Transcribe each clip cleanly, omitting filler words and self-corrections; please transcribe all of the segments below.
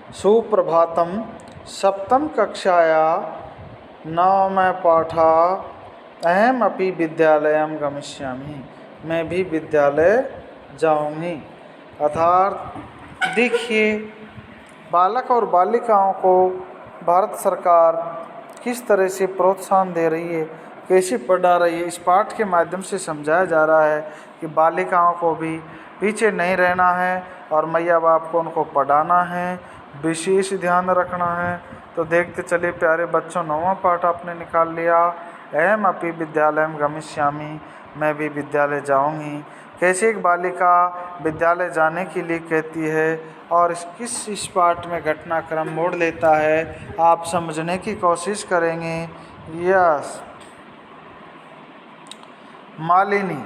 सुप्रभातम। सप्तम कक्षाया नवम पाठा अहम अपि विद्यालयम गमिष्यामि। मैं भी विद्यालय जाऊंगी। अर्थात देखिए, बालक और बालिकाओं को भारत सरकार किस तरह से प्रोत्साहन दे रही है, कैसे पढ़ा रही है, इस पाठ के माध्यम से समझाया जा रहा है कि बालिकाओं को भी पीछे नहीं रहना है और मैया बाप को उनको पढ़ाना है, विशेष ध्यान रखना है। तो देखते चलिए प्यारे बच्चों, नौवां पाठ आपने निकाल लिया। अहम अपि विद्यालयम गमिष्यामि, मैं भी विद्यालय जाऊंगी। कैसे एक बालिका विद्यालय जाने के लिए कहती है और इस पाठ में घटनाक्रम मोड़ लेता है, आप समझने की कोशिश करेंगे। यस, मालिनी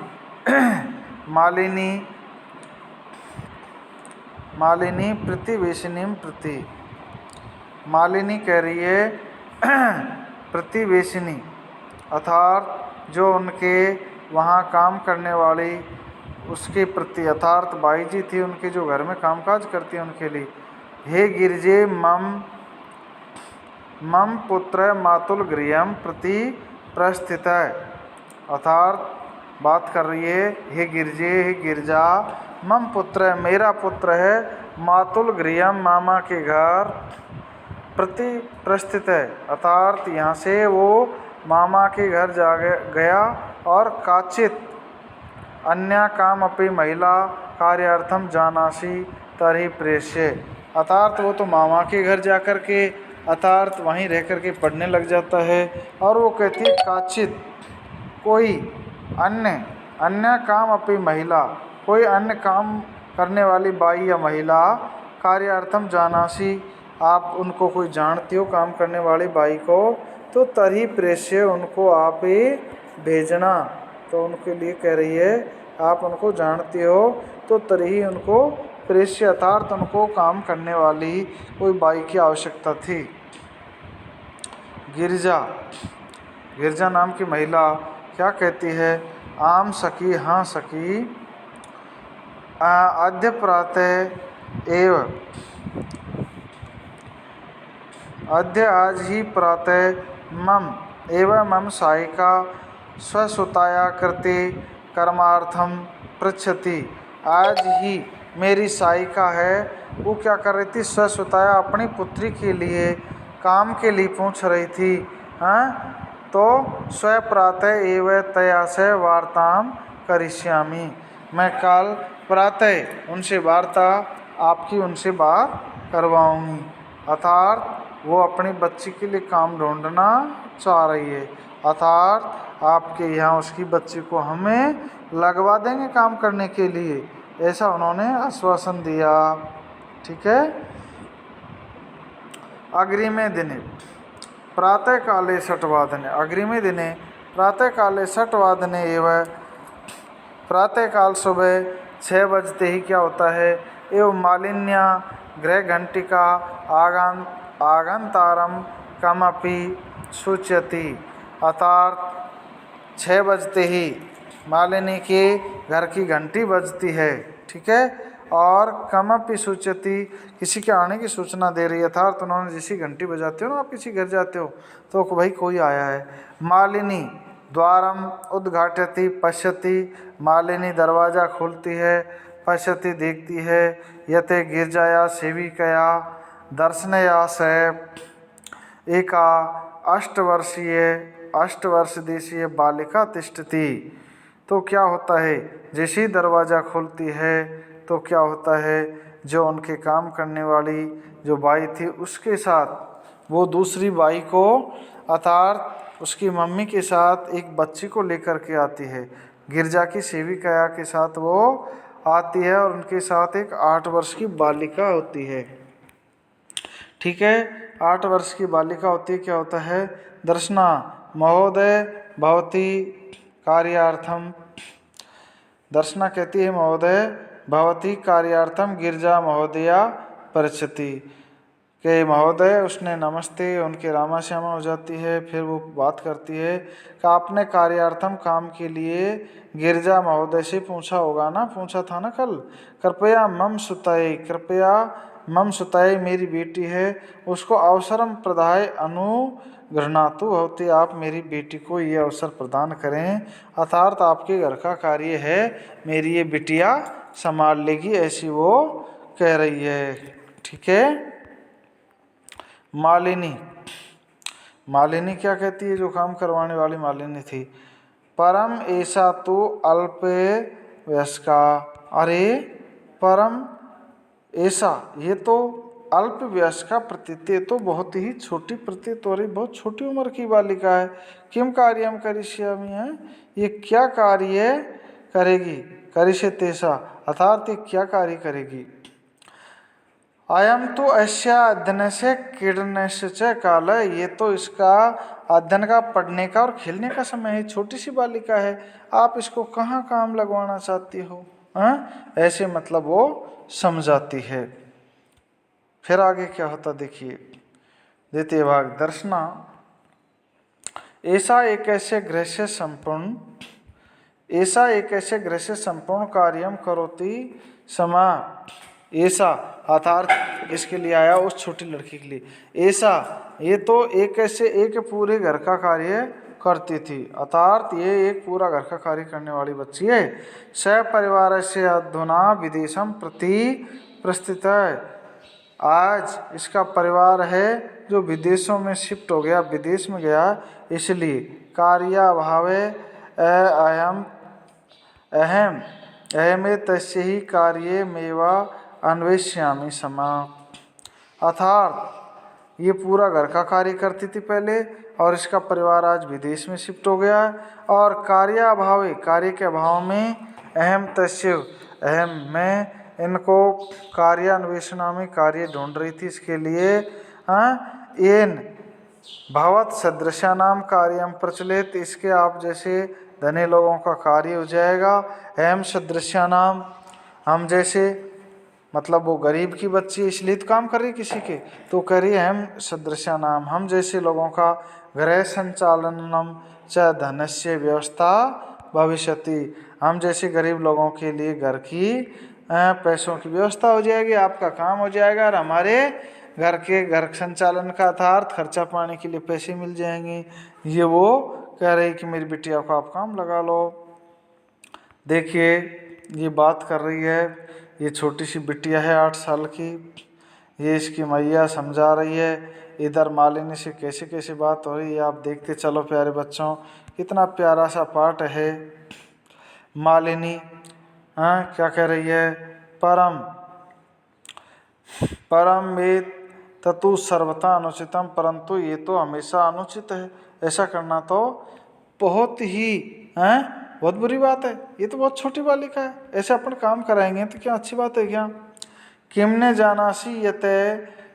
मालिनी मालिनी प्रतिवेशिनीम प्रति। मालिनी कह रही है प्रतिवेशिनी, अर्थात जो उनके वहाँ काम करने वाली उसके प्रति, अर्थात बाई जी थी उनके जो घर में कामकाज करती है उनके लिए। हे गिरजे मम पुत्र मातुल गृहम प्रति प्रस्थित है, अर्थात बात कर रही है, हे गिरजे, हे गिरजा, मम पुत्र, मेरा पुत्र है, मातुल गृहम, मामा के घर, प्रति प्रस्थित है, अर्थात यहाँ से वो मामा के घर जा गया और काचित अन्य काम अपनी महिला कार्यार्थम जानासी तरही प्रेष्य, अर्थात वो तो मामा के घर जाकर के अर्थात वहीं रह कर के पढ़ने लग जाता है। और वो कहती है काचित, कोई अन्य काम अपनी महिला, कोई अन्य काम करने वाली बाई या महिला, कार्यार्थम जानासी, आप उनको कोई जानती हो काम करने वाली बाई को, तो तरही प्रेष्य, उनको आप ही भेजना। तो उनके लिए कह रही है आप उनको जानती हो तो तरही उनको प्रेष्य, अर्थात उनको काम करने वाली कोई बाई की आवश्यकता थी। गिरजा, गिरजा नाम की महिला क्या कहती है, आम सखी, हाँ सखी, अद्य प्रातः एव, अद्य आज ही प्रातः मम सायिका स्वसुताया कृते कर्मार्थम पृच्छति, आज ही मेरी सायिका है वो क्या कर रही थी, स्वसुताया, अपनी पुत्री के लिए काम के लिए पूछ रही थी। हाँ, तो स्व प्रातः एव तया से वार्ताम करिष्यामि, मैं कल प्रातः उनसे वार्ता, आपकी उनसे बात करवाऊंगी। अर्थात वो अपनी बच्ची के लिए काम ढूंढना चाह रही है, अर्थात आपके यहाँ उसकी बच्ची को हमें लगवा देंगे काम करने के लिए, ऐसा उन्होंने आश्वासन दिया। ठीक है। अग्रिमे दिने प्रातः काले 6 वादने, अग्रिमे दिने प्रातः काले 6 वादने एवं प्रातःकाल सुबह 6 बजते ही क्या होता है, एवं मालिन्या गृह घंटिका आगंतारम कमपि सूचयति, अर्थात 6 बजते ही मालिनी के घर की घंटी बजती है। ठीक है। और कमपि सूचयति, किसी के आने की सूचना दे रही है, अर्थात उन्होंने जैसी घंटी बजाते हो ना, आप किसी घर जाते हो तो भाई कोई आया है। मालिनी द्वारम उद्घाटयति पश्यति, मालिनी दरवाज़ा खोलती है, पश्यति देखती है, यते गिरजाया सेविकया दर्शनया से एका अष्टवर्ष देशीय बालिका तिष्ठति। तो क्या होता है, जैसे ही दरवाज़ा खुलती है तो क्या होता है, जो उनके काम करने वाली जो बाई थी उसके साथ वो दूसरी बाई को, अर्थात उसकी मम्मी के साथ एक बच्ची को लेकर के आती है। गिरजा की सेविका के साथ वो आती है और उनके साथ एक 8 वर्ष की बालिका होती है। ठीक है। 8 वर्ष की बालिका होती है। क्या होता है, दर्शना महोदय भवती कार्यार्थम, दर्शना कहती है महोदय भवती कार्यार्थम गिरजा महोदया पृच्छति, के महोदय, उसने नमस्ते उनके रामा श्यामा हो जाती है। फिर वो बात करती है कि आपने कार्यार्थम काम के लिए गिरजा महोदय से पूछा होगा ना, पूछा था ना कल, कृपया मम सुतये, कृपया मम सुतये मेरी बेटी है, उसको अवसरम प्रदाय अनुगृह्णातु भवती, आप मेरी बेटी को ये अवसर प्रदान करें, अर्थात आपके घर का कार्य है मेरी ये बिटिया संभाल लेगी, ऐसी वो कह रही है। ठीक है। मालिनी, मालिनी क्या कहती है, जो काम करवाने वाली मालिनी थी, परम ऐसा तो अल्प वयस्का, अरे परम ऐसा, ये तो अल्प वयस्का प्रतीत, तो बहुत ही छोटी प्रतीत हो रही, बहुत छोटी उम्र की बालिका है। किम कार्यम करिष्यामि है, ये क्या कार्य करेगी, करिष्यतेसा अर्थात ये क्या कार्य करेगी। अयम तो अस्या अध्ययनस्य क्रीडनस्य च काल, ये तो इसका अध्ययन का, पढ़ने का और खेलने का समय है, छोटी सी बालिका है, आप इसको कहाँ काम लगवाना चाहती हो, ऐसे मतलब वो समझाती है। फिर आगे क्या होता देखिए, द्वितीय भाग दर्शना, ऐसा एक ऐसे गृह से संपूर्ण, ऐसा एक ऐसे गृह से संपूर्ण कार्यम करोति समा, ऐसा अर्थात इसके लिए आया उस छोटी लड़की के लिए, ऐसा ये तो एक ऐसे एक पूरे घर का कार्य करती थी, अर्थात ये एक पूरा घर का कार्य करने वाली बच्ची है। स परिवार से अधुना विदेशम प्रति प्रस्थित है, आज इसका परिवार है जो विदेशों में शिफ्ट हो गया, विदेश में गया, इसलिए कार्याभावे अहम अहम अहमे तस्य ही कार्य मेवा अन्वेष्यामि समा, अर्थात ये पूरा घर का कार्य करती थी पहले, और इसका परिवार आज विदेश में शिफ्ट हो गया, और कार्याभावे कार्य के अभाव में अहम तस्य अहम में इनको कार्यान्वेषणा में कार्य ढूंढ रही थी, इसके लिए इन भवत सदृशा नाम कार्यम प्रचलित, इसके आप जैसे धनी लोगों का कार्य हो जाएगा। अहम सदृशा नाम, हम जैसे, मतलब वो गरीब की बच्ची इसलिए तो काम कर रही किसी के, तो कह रही अहम सदृशा नाम, हम जैसे लोगों का गृह संचालनम च धनस्य व्यवस्था भविष्यति, हम जैसे गरीब लोगों के लिए घर की पैसों की व्यवस्था हो जाएगी, आपका काम हो जाएगा, और हमारे घर के घर संचालन का अर्थात खर्चा पानी के लिए पैसे मिल जाएंगे। ये वो कह रही कि मेरी बिटिया को आप काम लगा लो। देखिए ये बात कर रही है, ये छोटी सी बिटिया है 8 साल की, ये इसकी मैया समझा रही है, इधर मालिनी से कैसे कैसे बात हो रही है, आप देखते चलो प्यारे बच्चों, कितना प्यारा सा पाठ है। मालिनी क्या कह रही है, परम परम में ततु सर्वथा अनुचितम, परंतु ये तो हमेशा अनुचित है, ऐसा करना तो बहुत ही बहुत बुरी बात है, ये तो बहुत छोटी बालिका है, ऐसे अपन काम कराएंगे तो क्या अच्छी बात है क्या। किमने जानासी यते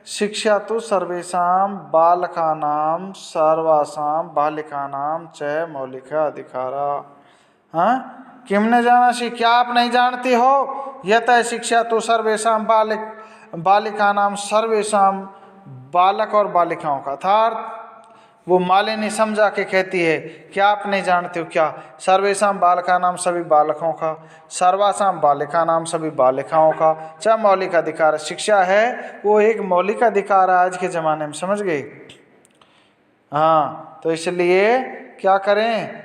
शिक्षा तो सर्वेषां बालकानां सर्वासां बालिकानां च मौलिक अधिकारा, किमने जानासी, क्या आप नहीं जानती हो, यत शिक्षा तो सर्वेषां बालिकानां सर्वेषां, बालक और बालिकाओं का, अर्थात वो मालिनी समझा के कहती है, क्या आप नहीं जानते हो क्या, सर्वेषां बालकानां सभी बालकों का, सर्वासां बालिकानां सभी बालिकाओं का, च मौलिक अधिकार, शिक्षा है वो एक मौलिक अधिकार है आज के ज़माने में, समझ गए। हाँ तो इसलिए क्या करें,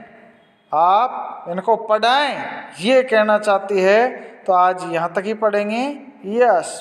आप इनको पढ़ाएं, ये कहना चाहती है, तो आज यहाँ तक ही पढ़ेंगे। यस।